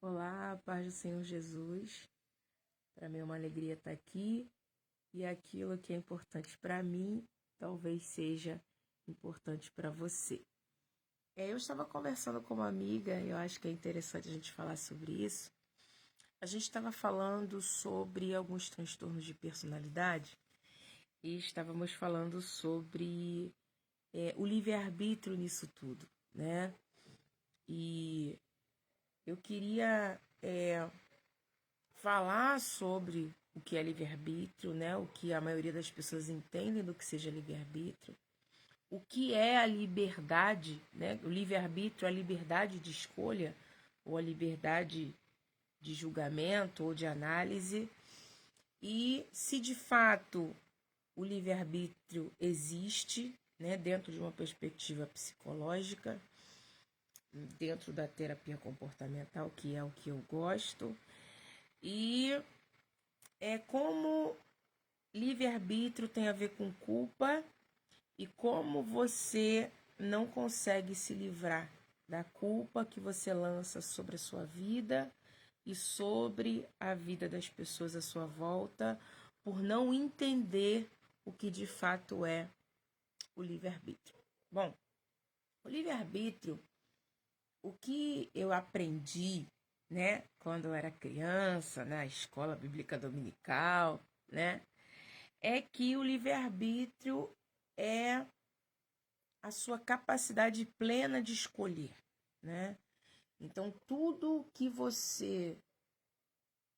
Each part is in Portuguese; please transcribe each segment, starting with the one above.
Olá, paz do Senhor Jesus. Para mim é uma alegria estar aqui e aquilo que é importante para mim talvez seja importante para você. Eu estava conversando com uma amiga e eu acho que é interessante a gente falar sobre isso. A gente estava falando sobre alguns transtornos de personalidade e estávamos falando sobre o livre-arbítrio nisso tudo, né? E eu queria falar sobre o que é livre-arbítrio, né? O que a maioria das pessoas entendem do que seja livre-arbítrio. O que é a liberdade, né? O livre-arbítrio, a liberdade de escolha ou a liberdade de julgamento ou de análise. E se de fato o livre-arbítrio existe, né, dentro de uma perspectiva psicológica, dentro da terapia comportamental, que é o que eu gosto, e como livre-arbítrio tem a ver com culpa e como você não consegue se livrar da culpa que você lança sobre a sua vida e sobre a vida das pessoas à sua volta por não entender o que de fato é o livre-arbítrio. Bom, o livre-arbítrio, o que eu aprendi, né, quando eu era criança, na escola bíblica dominical, né, é que o livre-arbítrio é a sua capacidade plena de escolher, né? Então, tudo que você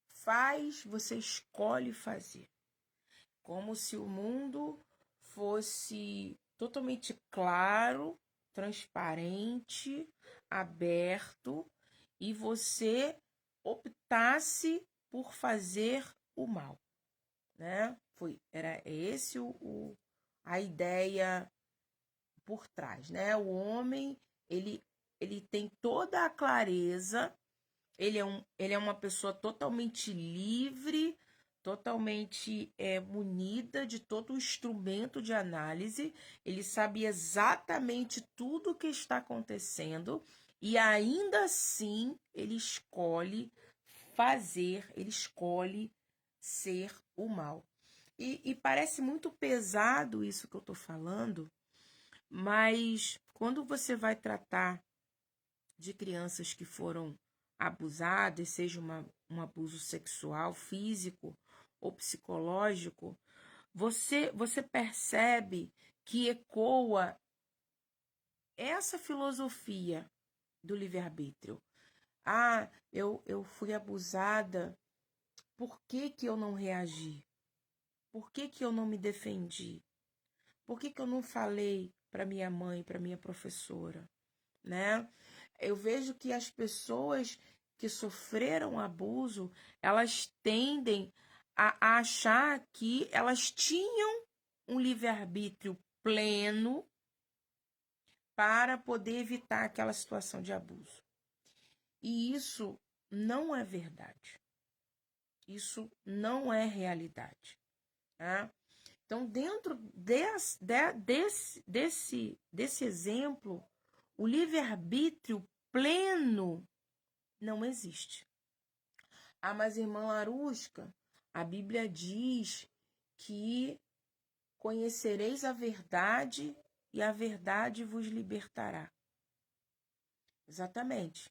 faz, você escolhe fazer. Como se o mundo fosse totalmente claro, transparente, aberto, e você optasse por fazer o mal, né? Era esse a ideia por trás, né? O homem, ele tem toda a clareza, ele é uma pessoa totalmente livre, totalmente munida de todo o instrumento de análise, ele sabe exatamente tudo o que está acontecendo e ainda assim ele escolhe fazer, ele escolhe ser o mal. E parece muito pesado isso que eu estou falando, mas quando você vai tratar de crianças que foram abusadas, seja um abuso sexual, físico ou psicológico, você percebe que ecoa essa filosofia do livre-arbítrio. Ah, eu fui abusada, por que eu não reagi? Por que eu não me defendi? Por que eu não falei para minha mãe, para minha professora, né? Eu vejo que as pessoas que sofreram abuso, elas tendem a achar que elas tinham um livre-arbítrio pleno para poder evitar aquela situação de abuso. E isso não é verdade. Isso não é realidade. Tá? Então, dentro desse exemplo, o livre-arbítrio pleno não existe. Ah, mas irmã Larusca, a Bíblia diz que conhecereis a verdade e a verdade vos libertará. Exatamente.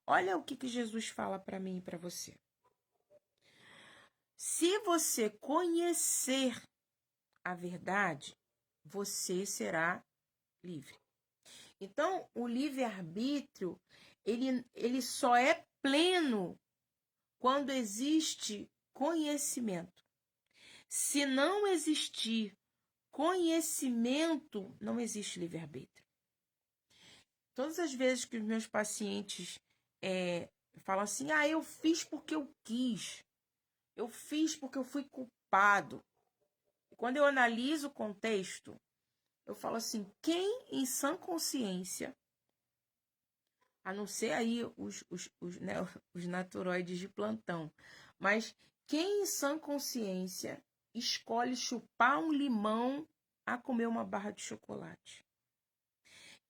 Olha o que Jesus fala para mim e para você. Se você conhecer a verdade, você será livre. Então, o livre-arbítrio, ele só é pleno quando existe conhecimento. Se não existir conhecimento, não existe livre-arbítrio. Todas as vezes que os meus pacientes falam assim, eu fiz porque eu quis, eu fiz porque eu fui culpado. E quando eu analiso o contexto, eu falo assim, quem em sã consciência, a não ser aí né, os naturoides de plantão, mas quem em sã consciência escolhe chupar um limão a comer uma barra de chocolate?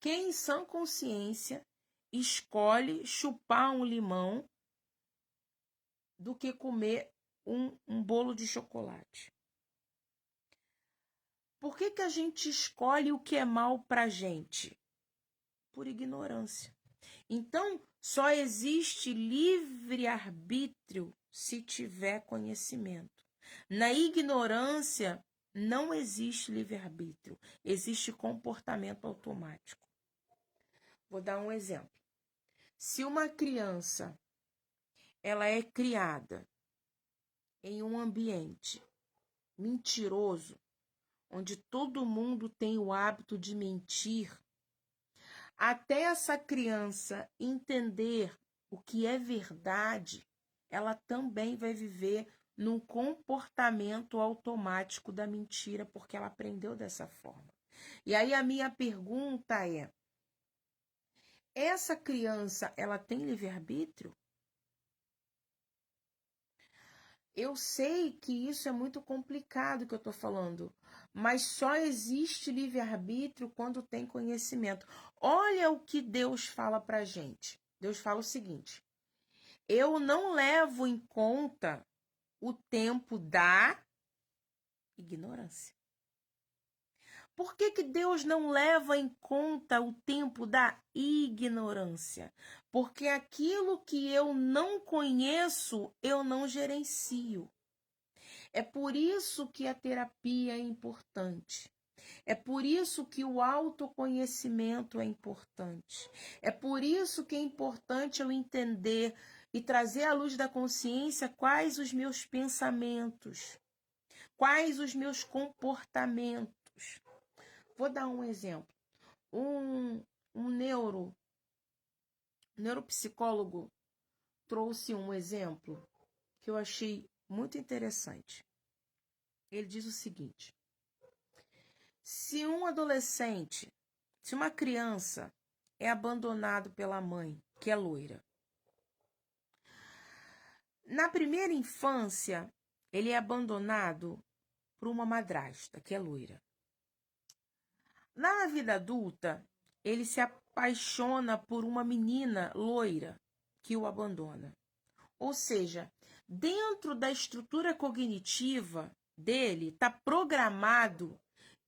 Quem em sã consciência escolhe chupar um limão do que comer um bolo de chocolate? Por que a gente escolhe o que é mal pra gente? Por ignorância. Então, só existe livre-arbítrio se tiver conhecimento. Na ignorância, não existe livre-arbítrio, existe comportamento automático. Vou dar um exemplo. Se uma criança ela é criada em um ambiente mentiroso, onde todo mundo tem o hábito de mentir, até essa criança entender o que é verdade, ela também vai viver num comportamento automático da mentira, porque ela aprendeu dessa forma. E aí a minha pergunta é: essa criança, ela tem livre-arbítrio? Eu sei que isso é muito complicado que eu estou falando, mas só existe livre-arbítrio quando tem conhecimento. Olha o que Deus fala pra gente. Deus fala o seguinte: eu não levo em conta o tempo da ignorância. Por que Deus não leva em conta o tempo da ignorância? Porque aquilo que eu não conheço, eu não gerencio. É por isso que a terapia é importante. É por isso que o autoconhecimento é importante. É por isso que é importante eu entender e trazer à luz da consciência quais os meus pensamentos, quais os meus comportamentos. Vou dar um exemplo. Um neuropsicólogo trouxe um exemplo que eu achei muito interessante. Ele diz o seguinte: se um adolescente, se uma criança é abandonado pela mãe, que é loira, na primeira infância, ele é abandonado por uma madrasta, que é loira. Na vida adulta, ele se apaixona por uma menina loira que o abandona. Ou seja, dentro da estrutura cognitiva dele, está programado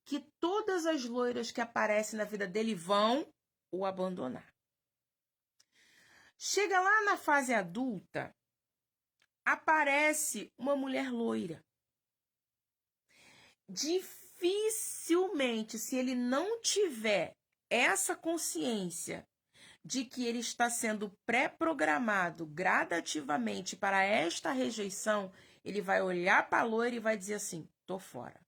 que todas as loiras que aparecem na vida dele vão o abandonar. Chega lá na fase adulta, aparece uma mulher loira. Dificilmente, se ele não tiver essa consciência de que ele está sendo pré-programado gradativamente para esta rejeição, ele vai olhar para a loira e vai dizer assim: tô fora.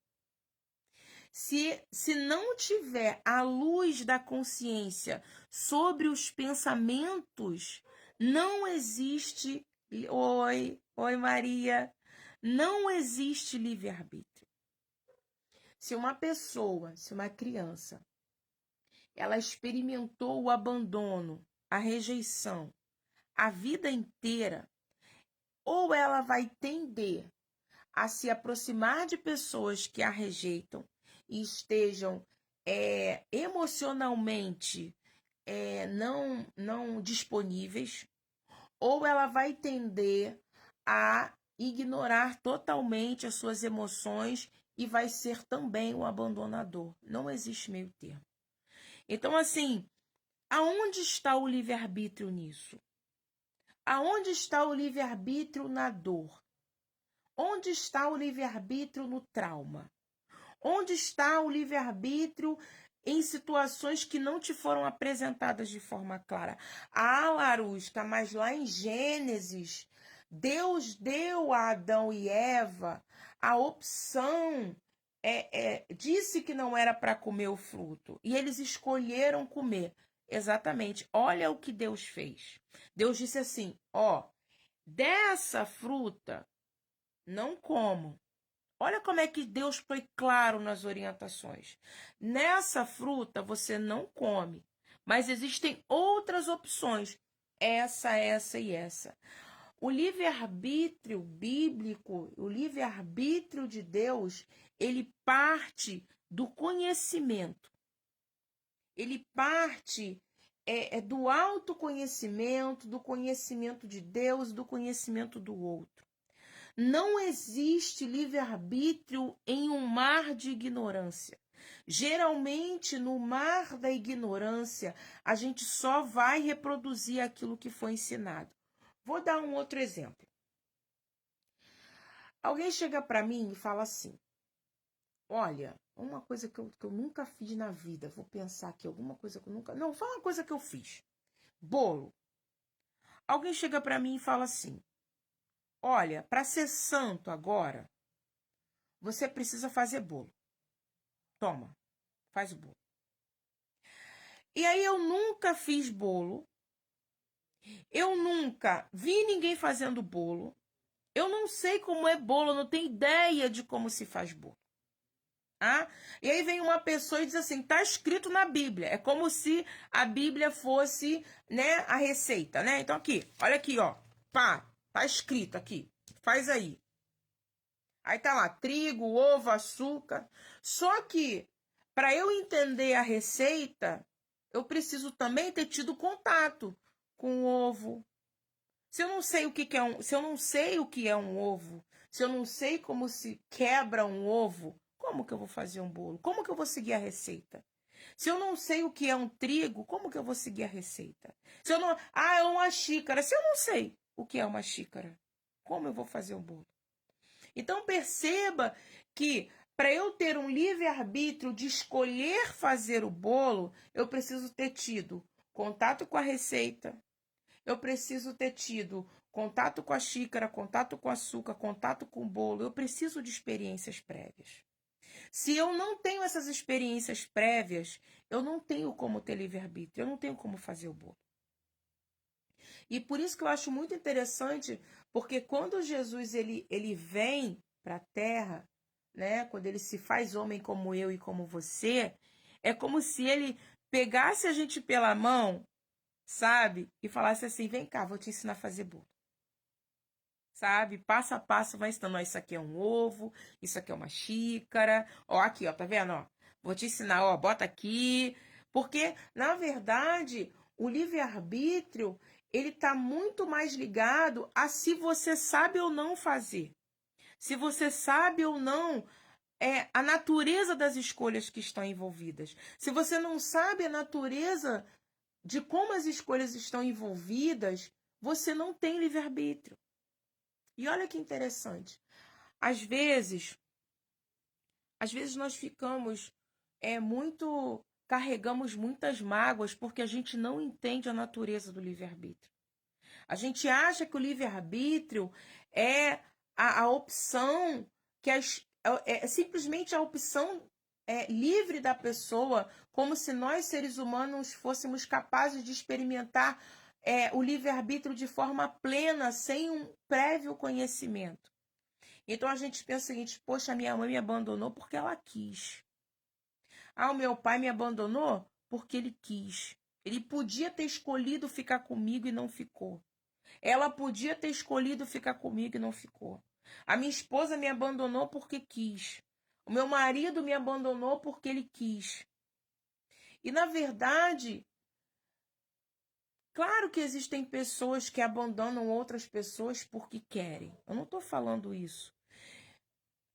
Se não tiver a luz da consciência sobre os pensamentos, não existe. Oi Maria. Não existe livre-arbítrio. Se uma pessoa, se uma criança, ela experimentou o abandono, a rejeição, a vida inteira, ou ela vai tender a se aproximar de pessoas que a rejeitam e estejam emocionalmente não disponíveis, ou ela vai tender a ignorar totalmente as suas emoções e vai ser também um abandonador. Não existe meio termo. Então, assim, aonde está o livre-arbítrio nisso? Aonde está o livre-arbítrio na dor? Onde está o livre-arbítrio no trauma? Onde está o livre-arbítrio em situações que não te foram apresentadas de forma clara? Larusca, mas lá em Gênesis, Deus deu a Adão e Eva a opção, disse que não era para comer o fruto, e eles escolheram comer. Exatamente, olha o que Deus fez. Deus disse assim: dessa fruta não comam. Olha como é que Deus foi claro nas orientações. Nessa fruta você não come, mas existem outras opções. Essa e essa. O livre-arbítrio bíblico, o livre-arbítrio de Deus, ele parte do conhecimento. Ele parte do autoconhecimento, do conhecimento de Deus, do conhecimento do outro. Não existe livre-arbítrio em um mar de ignorância. Geralmente, no mar da ignorância, a gente só vai reproduzir aquilo que foi ensinado. Vou dar um outro exemplo. Alguém chega para mim e fala assim: olha, uma coisa que eu nunca fiz na vida, vou pensar aqui, alguma coisa que eu nunca. Não, fala uma coisa que eu fiz. Bolo. Alguém chega para mim e fala assim: olha, para ser santo agora, você precisa fazer bolo. Toma, faz o bolo. E aí eu nunca fiz bolo, eu nunca vi ninguém fazendo bolo, eu não sei como é bolo, eu não tenho ideia de como se faz bolo. Ah? E aí vem uma pessoa e diz assim, tá escrito na Bíblia, é como se a Bíblia fosse, né, a receita, né? Então aqui, olha aqui, ó, pá, tá escrito aqui, faz aí. Aí tá lá, trigo, ovo, açúcar. Só que, para eu entender a receita, eu preciso também ter tido contato com o ovo. Se eu não sei o que é se eu não sei o que é um ovo, se eu não sei como se quebra um ovo, como que eu vou fazer um bolo? Como que eu vou seguir a receita? Se eu não sei o que é um trigo, como que eu vou seguir a receita? Se eu não, é uma xícara. Se eu não sei o que é uma xícara, como eu vou fazer um bolo? Então perceba que para eu ter um livre-arbítrio de escolher fazer o bolo, eu preciso ter tido contato com a receita, eu preciso ter tido contato com a xícara, contato com o açúcar, contato com o bolo, eu preciso de experiências prévias. Se eu não tenho essas experiências prévias, eu não tenho como ter livre-arbítrio, eu não tenho como fazer o bolo. E por isso que eu acho muito interessante, porque quando Jesus ele vem para a Terra, né, quando ele se faz homem como eu e como você, é como se ele pegasse a gente pela mão, sabe? E falasse assim, vem cá, vou te ensinar a fazer bolo. Sabe? Passo a passo vai ensinando, ó, isso aqui é um ovo, isso aqui é uma xícara, ó, aqui, ó, tá vendo, ó? Vou te ensinar, ó, bota aqui, porque, na verdade, o livre-arbítrio, ele tá muito mais ligado a se você sabe ou não fazer. Se você sabe ou não a natureza das escolhas que estão envolvidas. Se você não sabe a natureza de como as escolhas estão envolvidas, você não tem livre-arbítrio. E olha que interessante. Às vezes nós ficamos carregamos muitas mágoas porque a gente não entende a natureza do livre-arbítrio. A gente acha que o livre-arbítrio é a opção que é simplesmente a opção livre da pessoa, como se nós, seres humanos, fôssemos capazes de experimentar o livre-arbítrio de forma plena, sem um prévio conhecimento. Então a gente pensa o seguinte, poxa, minha mãe me abandonou porque ela quis. O meu pai me abandonou porque ele quis. Ele podia ter escolhido ficar comigo e não ficou. Ela podia ter escolhido ficar comigo e não ficou. A minha esposa me abandonou porque quis. O meu marido me abandonou porque ele quis. E, na verdade, claro que existem pessoas que abandonam outras pessoas porque querem. Eu não estou falando isso.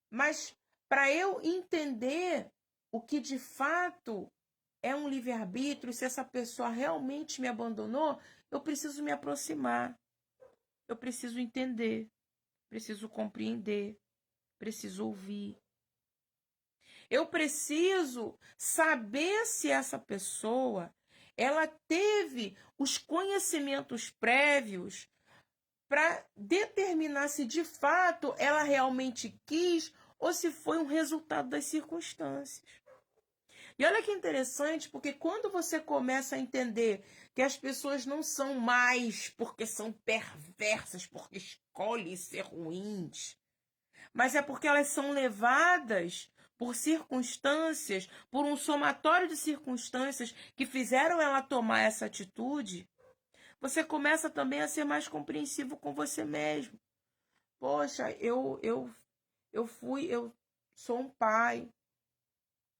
Mas, para eu entender o que de fato é um livre-arbítrio, se essa pessoa realmente me abandonou, eu preciso me aproximar. Eu preciso entender. Preciso compreender. Preciso ouvir. Eu preciso saber se essa pessoa ela teve os conhecimentos prévios para determinar se de fato ela realmente quis ou se foi um resultado das circunstâncias. E olha que interessante, porque quando você começa a entender que as pessoas não são mais porque são perversas, porque escolhem ser ruins, mas é porque elas são levadas por circunstâncias, por um somatório de circunstâncias que fizeram ela tomar essa atitude, você começa também a ser mais compreensivo com você mesmo. Poxa, eu sou um pai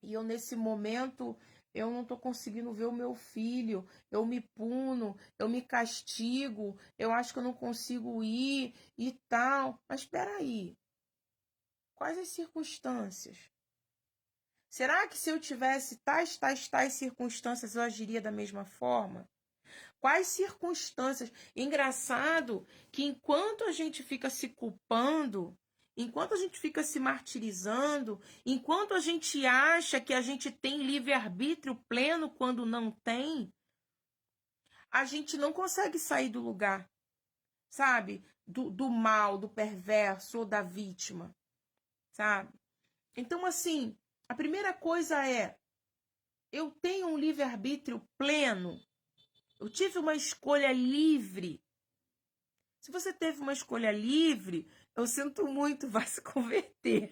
e eu nesse momento eu não estou conseguindo ver o meu filho, eu me puno, eu me castigo, eu acho que eu não consigo ir e tal. Mas espera aí, quais as circunstâncias? Será que se eu tivesse tais circunstâncias eu agiria da mesma forma? Quais circunstâncias? Engraçado que enquanto a gente fica se culpando, enquanto a gente fica se martirizando, enquanto a gente acha que a gente tem livre-arbítrio pleno quando não tem, a gente não consegue sair do lugar, sabe? Do mal, do perverso ou da vítima, sabe? Então, assim, a primeira coisa é: eu tenho um livre-arbítrio pleno, eu tive uma escolha livre. Se você teve uma escolha livre, eu sinto muito, vai se converter.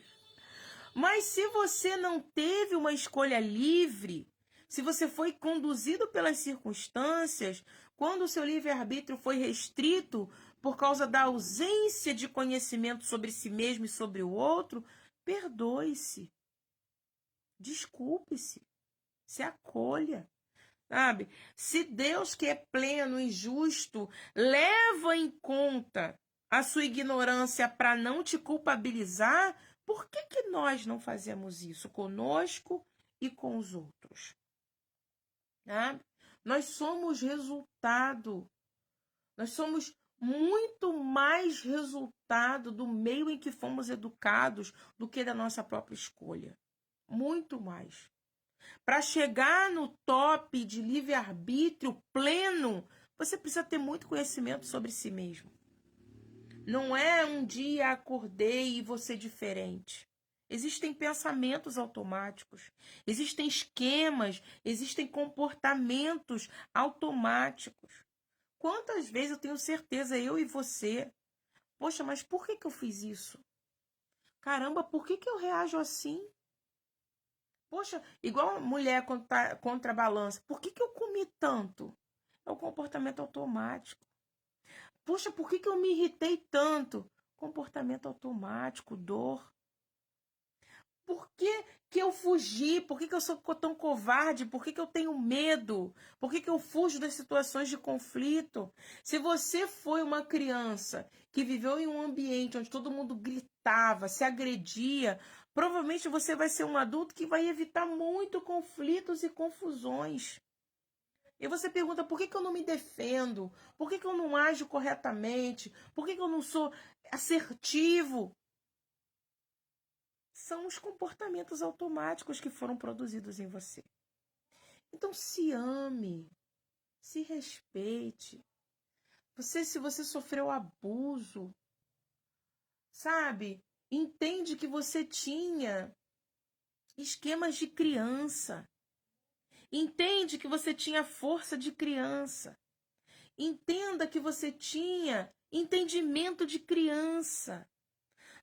Mas se você não teve uma escolha livre, se você foi conduzido pelas circunstâncias, quando o seu livre-arbítrio foi restrito por causa da ausência de conhecimento sobre si mesmo e sobre o outro, perdoe-se, desculpe-se, se acolha. Sabe? Se Deus, que é pleno e justo, leva em conta a sua ignorância para não te culpabilizar, por que nós não fazemos isso conosco e com os outros? Sabe? Nós somos resultado, nós somos muito mais resultado do meio em que fomos educados do que da nossa própria escolha. Muito mais. Para chegar no top de livre-arbítrio pleno, você precisa ter muito conhecimento sobre si mesmo. Não é um dia acordei e você diferente. Existem pensamentos automáticos, existem esquemas, existem comportamentos automáticos. Quantas vezes eu tenho certeza, eu e você, poxa, mas por que eu fiz isso? Caramba, por que eu reajo assim? Poxa, igual a mulher contra a balança. Por que eu comi tanto? É o comportamento automático. Poxa, por que eu me irritei tanto? Comportamento automático, dor. Por que eu fugi? Por que eu sou tão covarde? Por que eu tenho medo? Por que eu fujo das situações de conflito? Se você foi uma criança que viveu em um ambiente onde todo mundo gritava, se agredia, provavelmente você vai ser um adulto que vai evitar muito conflitos e confusões. E você pergunta, por que eu não me defendo? Por que eu não ajo corretamente? Por que eu não sou assertivo? São os comportamentos automáticos que foram produzidos em você. Então se ame, se respeite. Se você sofreu abuso, sabe? Entende que você tinha esquemas de criança. Entende que você tinha força de criança. Entenda que você tinha entendimento de criança.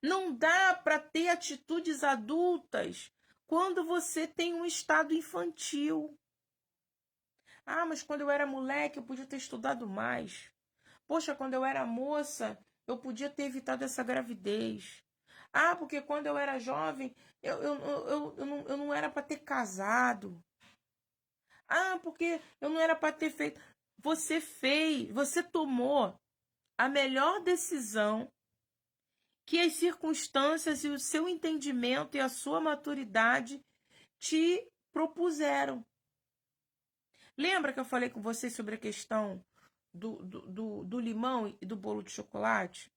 Não dá para ter atitudes adultas quando você tem um estado infantil. Ah, mas quando eu era moleque eu podia ter estudado mais. Poxa, quando eu era moça eu podia ter evitado essa gravidez. Ah, porque quando eu era jovem eu não era para ter casado. Ah, porque eu não era para ter feito. Você fez, você tomou a melhor decisão que as circunstâncias e o seu entendimento e a sua maturidade te propuseram. Lembra que eu falei com vocês sobre a questão do limão e do bolo de chocolate?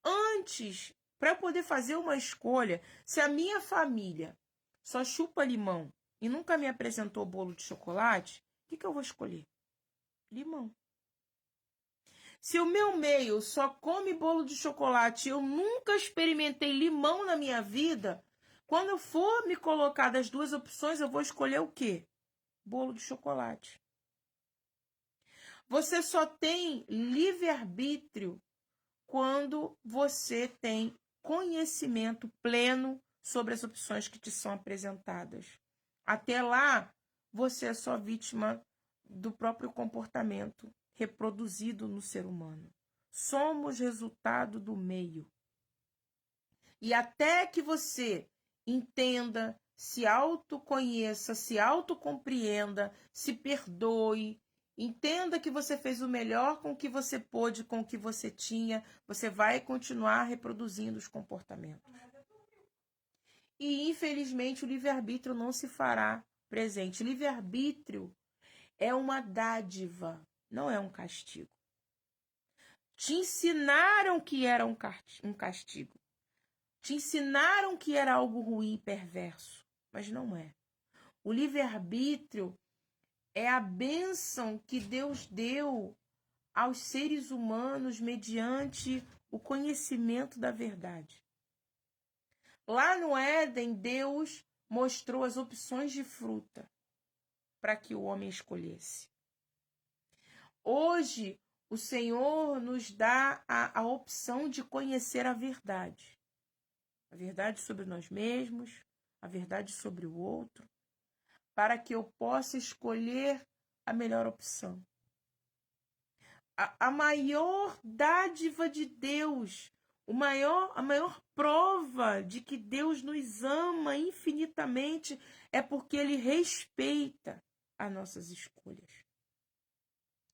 Antes, para eu poder fazer uma escolha, se a minha família só chupa limão e nunca me apresentou bolo de chocolate, o que eu vou escolher? Limão. Se o meu meio só come bolo de chocolate e eu nunca experimentei limão na minha vida, quando eu for me colocar das duas opções, eu vou escolher o quê? Bolo de chocolate. Você só tem livre-arbítrio quando você tem conhecimento pleno sobre as opções que te são apresentadas. Até lá, você é só vítima do próprio comportamento reproduzido no ser humano. Somos resultado do meio. E até que você entenda, se autoconheça, se autocompreenda, se perdoe, entenda que você fez o melhor com o que você pôde, com o que você tinha, você vai continuar reproduzindo os comportamentos. E, infelizmente, o livre-arbítrio não se fará presente. Livre-arbítrio é uma dádiva, não é um castigo. Te ensinaram que era um castigo. Te ensinaram que era algo ruim e perverso, mas não é. O livre-arbítrio é a bênção que Deus deu aos seres humanos mediante o conhecimento da verdade. Lá no Éden, Deus mostrou as opções de fruta para que o homem escolhesse. Hoje, o Senhor nos dá a opção de conhecer a verdade. A verdade sobre nós mesmos, a verdade sobre o outro, para que eu possa escolher a melhor opção. A maior dádiva de Deus, a maior prova de que Deus nos ama infinitamente é porque Ele respeita as nossas escolhas.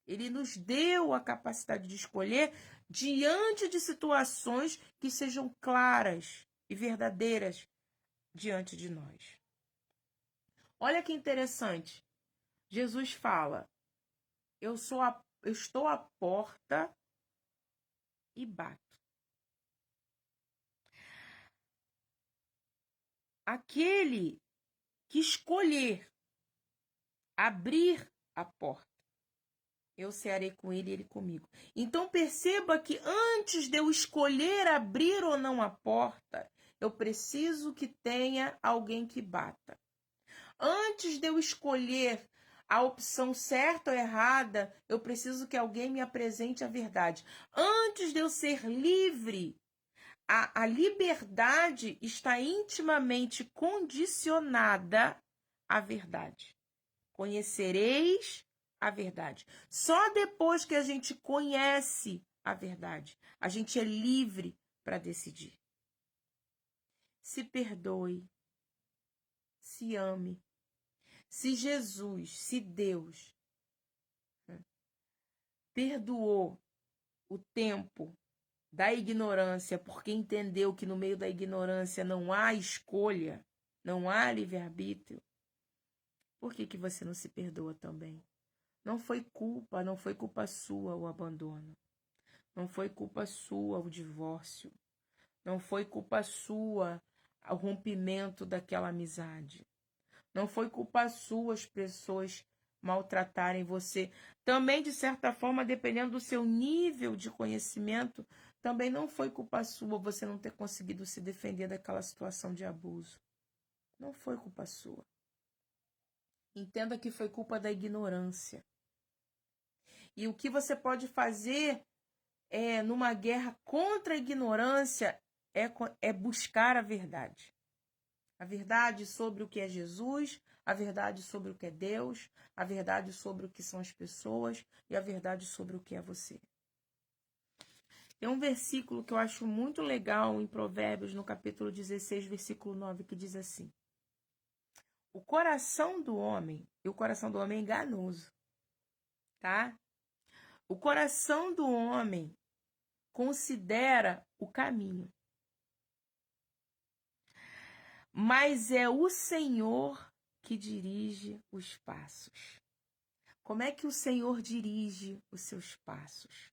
Ele nos deu a capacidade de escolher diante de situações que sejam claras e verdadeiras diante de nós. Olha que interessante. Jesus fala: eu estou à porta e bato. Aquele que escolher abrir a porta, eu cearei com ele e ele comigo. Então perceba que antes de eu escolher abrir ou não a porta, eu preciso que tenha alguém que bata. Antes de eu escolher a opção certa ou errada, eu preciso que alguém me apresente a verdade. Antes de eu ser livre, a liberdade está intimamente condicionada à verdade. Conhecereis a verdade. Só depois que a gente conhece a verdade, a gente é livre para decidir. Se perdoe, se ame. Se Jesus, se Deus perdoou o tempo da ignorância, porque entendeu que no meio da ignorância não há escolha, não há livre-arbítrio, por que você não se perdoa também? Não foi culpa sua o abandono. Não foi culpa sua o divórcio. Não foi culpa sua o rompimento daquela amizade. Não foi culpa sua as pessoas maltratarem você. Também, de certa forma, dependendo do seu nível de conhecimento, também não foi culpa sua você não ter conseguido se defender daquela situação de abuso. Não foi culpa sua. Entenda que foi culpa da ignorância. E o que você pode fazer numa guerra contra a ignorância é buscar a verdade. A verdade sobre o que é Jesus, a verdade sobre o que é Deus, a verdade sobre o que são as pessoas e a verdade sobre o que é você. Tem um versículo que eu acho muito legal em Provérbios, no capítulo 16, versículo 9, que diz assim: o coração do homem, e o coração do homem é enganoso, tá? O coração do homem considera o caminho, mas é o Senhor que dirige os passos. Como é que o Senhor dirige os seus passos?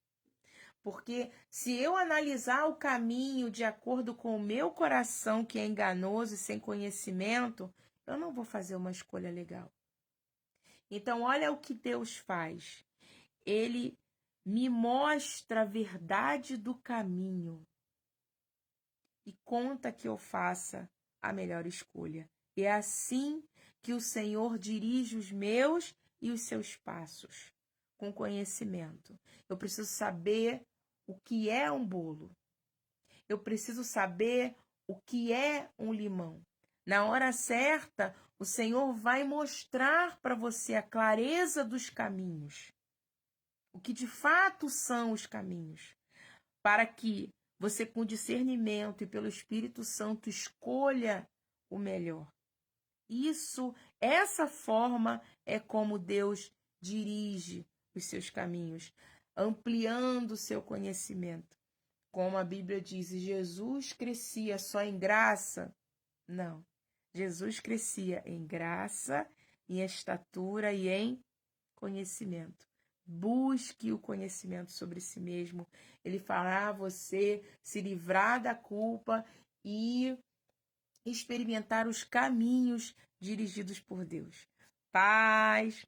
Porque se eu analisar o caminho de acordo com o meu coração, que é enganoso e sem conhecimento, eu não vou fazer uma escolha legal. Então, olha o que Deus faz. Ele me mostra a verdade do caminho e conta que eu faça a melhor escolha. E é assim que o Senhor dirige os meus e os seus passos, com conhecimento. Eu preciso saber o que é um bolo. Eu preciso saber o que é um limão. Na hora certa, o Senhor vai mostrar para você a clareza dos caminhos. O que de fato são os caminhos. Para que você, com discernimento e pelo Espírito Santo, escolha o melhor. Essa forma é como Deus dirige os seus caminhos, ampliando o seu conhecimento. Como a Bíblia diz, Jesus crescia só em graça? Não. Jesus crescia em graça, em estatura e em conhecimento. Busque o conhecimento sobre si mesmo. Ele fará você se livrar da culpa e experimentar os caminhos dirigidos por Deus. Paz,